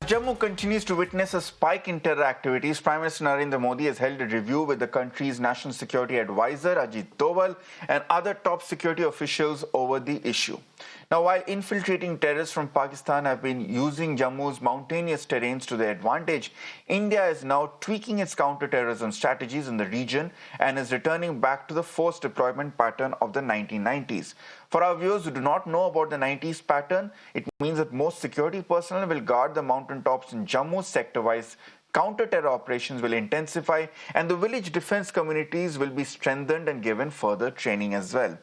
Jammu continues to witness a spike in terror activities. Prime Minister Narendra Modi has held a review with the country's national security advisor Ajit Doval and other top security officials over the issue. Now, while infiltrating terrorists from Pakistan have been using Jammu's mountainous terrains to their advantage, India is now tweaking its counter-terrorism strategies in the region and is returning back to the forced deployment pattern of the 1990s. For our viewers who do not know about the 90s pattern, it means that most security personnel will guard the mountaintops in Jammu sector-wise. Counter-terror operations will intensify and the village defense communities will be strengthened and given further training as well.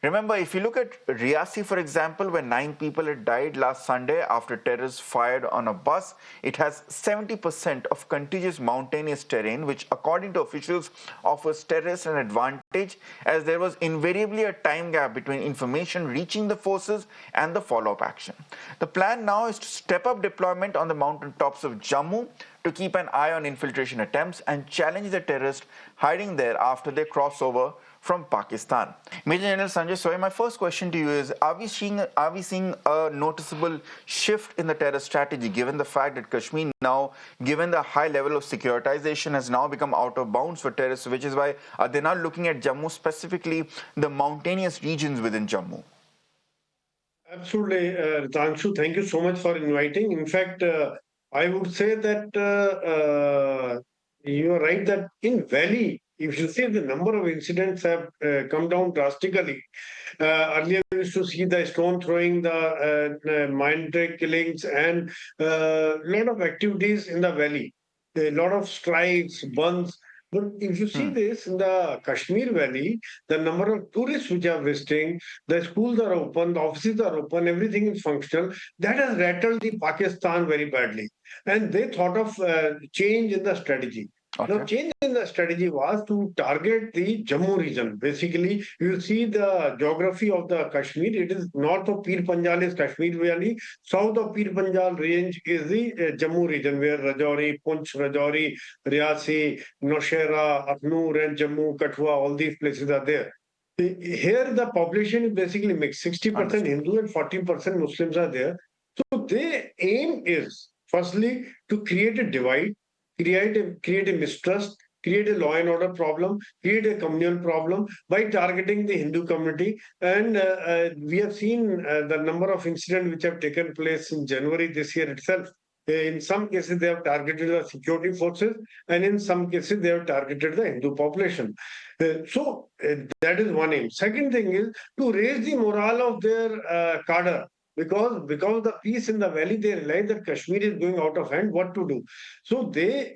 Remember, if you look at Riyasi, for example, where 9 people had died last Sunday after terrorists fired on a bus, it has 70% of contiguous mountainous terrain, which, according to officials, offers terrorists an advantage as there was invariably a time gap between information reaching the forces and the follow-up action. The plan now is to step up deployment on the mountain tops of Jammu to keep an eye on infiltration attempts and challenge the terrorists hiding there after they cross over from Pakistan. Major General Sanjay SOI, my first question to you is, are we seeing a noticeable shift in the terror strategy given the fact that Kashmir now, given the high level of securitization, has now become out of bounds for terrorists, which is why they're now looking at Jammu, specifically the mountainous regions within Jammu? Absolutely, Ritangshu. Thank you so much for inviting. In fact, I would say that you are right that in Valley, if you see the number of incidents have come down drastically. Earlier, we used to see the stone throwing, the mine killings, and a lot of activities in the valley. A lot of strikes, burns. But if you see this in the Kashmir Valley, the number of tourists which are visiting, the schools are open, the offices are open, everything is functional. That has rattled the Pakistan very badly. And they thought of change in the strategy. Now, Okay. change in the strategy was to target the Jammu region. Basically, you see the geography of the Kashmir. It is north of Pir Panjal is Kashmir Valley. South of Pir Panjal range is the Jammu region, where Rajouri, Punch, Rajouri, Riyasi, Naushera, Aknoor, and Jammu, Kathua, all these places are there. Here, the population is basically mixed. 60% Understood. Hindu and 40% Muslims are there. So their aim is firstly to create a divide, create a mistrust, create a law and order problem, create a communal problem by targeting the Hindu community. And we have seen the number of incidents which have taken place in January this year itself. In some cases, they have targeted the security forces, and in some cases, they have targeted the Hindu population. So that is one aim. Second thing is to raise the morale of their cadre, because of the peace in the valley, they realize that Kashmir is going out of hand. What to do? So they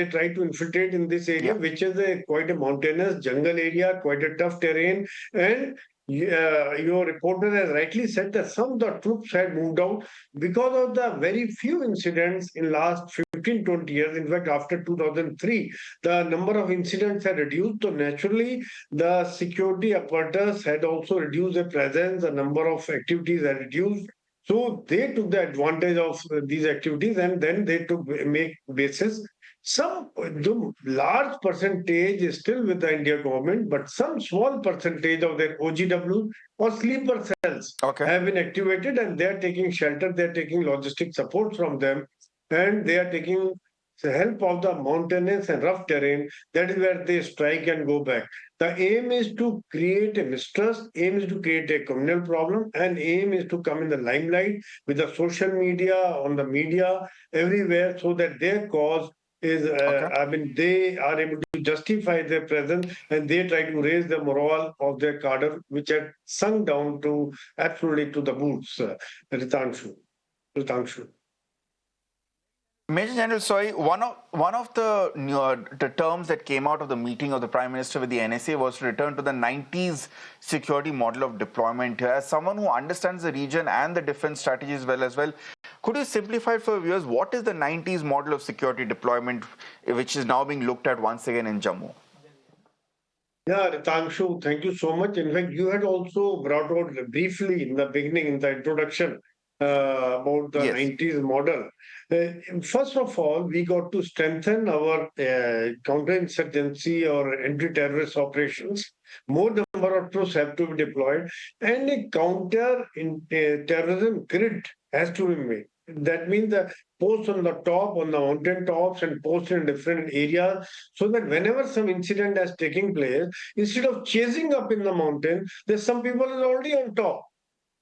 try to infiltrate in this area, Yeah. which is quite a mountainous jungle area, quite a tough terrain. And your reporter has rightly said that some of the troops had moved out because of the very few incidents in last 15-20 years. In fact, after 2003, the number of incidents had reduced. So naturally, the security apparatus had also reduced their presence. The number of activities had reduced. So they took the advantage of these activities, and then they took make bases. The large percentage is still with the India government, but some small percentage of their OGW or sleeper cells Okay. have been activated, and they are taking shelter. They are taking logistic support from them, and they are taking the help of the mountainous and rough terrain. That is where they strike and go back. The aim is to create a mistrust, aim is to create a communal problem, and aim is to come in the limelight with the social media, on the media, everywhere, so that their cause is, Okay. they are able to justify their presence, and they try to raise the morale of their cadre, which had sunk down to absolutely to the boots, Ritangshu. Ritangshu. Major General Soy, one of the terms that came out of the meeting of the Prime Minister with the NSA was to return to the 90s security model of deployment. As someone who understands the region and the defense strategies well as well, could you simplify for viewers what is the 90s model of security deployment, which is now being looked at once again in Jammu? Yeah, Ritangshu, thank you so much. In fact, you had also brought out briefly in the beginning, in the introduction, about the Yes. 90s model. First of all, we got to strengthen our counterinsurgency or anti-terrorist operations. More number of troops have to be deployed, and a counter in terrorism grid has to be made. That means the posts on the top, on the mountain tops, and posts in different areas, so that whenever some incident is taking place, instead of chasing up in the mountain, there's some people is already on top.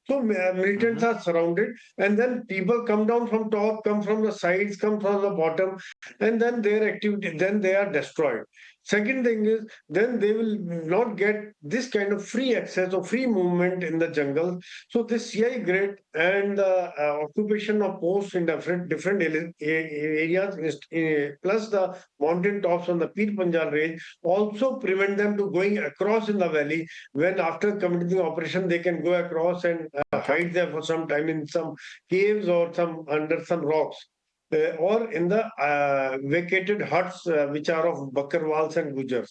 So militants Hmm. are surrounded, and then people come down from top, come from the sides, come from the bottom, and then their activity, then they are destroyed. Second thing is, then they will not get this kind of free access or free movement in the jungle. So this CI grid and the occupation of posts in different areas, plus the mountain tops on the Pir Panjal range, also prevent them to going across in the valley, when after completing the operation they can go across and Okay. hide there for some time in some caves or some under some rocks, or in the vacated huts which are of Bakkarwals and Gujars.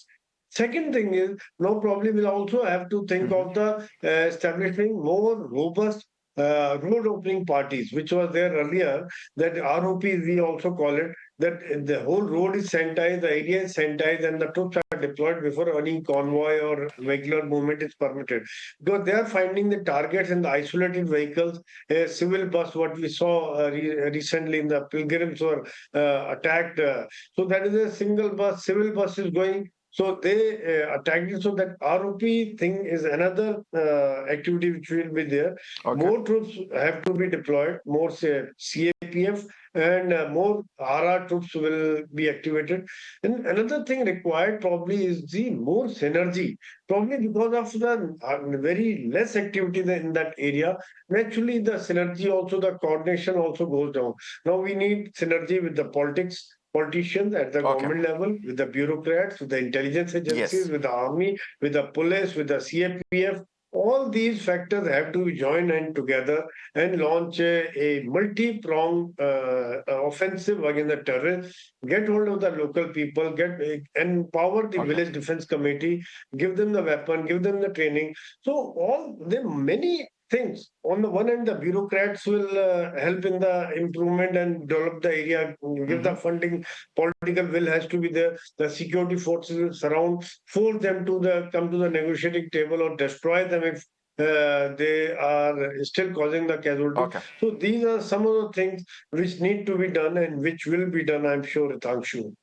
Second thing is, now probably we'll also have to think Hmm. of the establishing more robust road opening parties, which was there earlier, that ROP we also call it, that the whole road is sanitized, the area is sanitized, and the troops are deployed before any convoy or regular movement is permitted. Because they are finding the targets in the isolated vehicles, a civil bus, what we saw recently in the pilgrims were attacked. So that is a single bus, civil bus is going. So they attacked it. So that ROP thing is another activity which will be there. Okay. More troops have to be deployed, more say, CAPF, and more RR troops will be activated. And another thing required probably is the more synergy, probably because of the very less activity in that area. Naturally, the synergy also, the coordination also goes down. Now we need synergy with the politicians at the Okay. government level, with the bureaucrats, with the intelligence agencies, Yes. with the army, with the police, with the CAPF. All these factors have to be joined and together and launch a multi-pronged offensive against the terrorists. Get hold of the local people, get empower the Okay. village defense committee, give them the weapon, give them the training. So all the many things. On the one hand, the bureaucrats will help in the improvement and develop the area, give the Hmm. funding. Political will has to be there. The security forces will surround, force them to come to the negotiating table or destroy them if they are still causing the casualties. Okay. So these are some of the things which need to be done and which will be done, I'm sure, Ritangshu.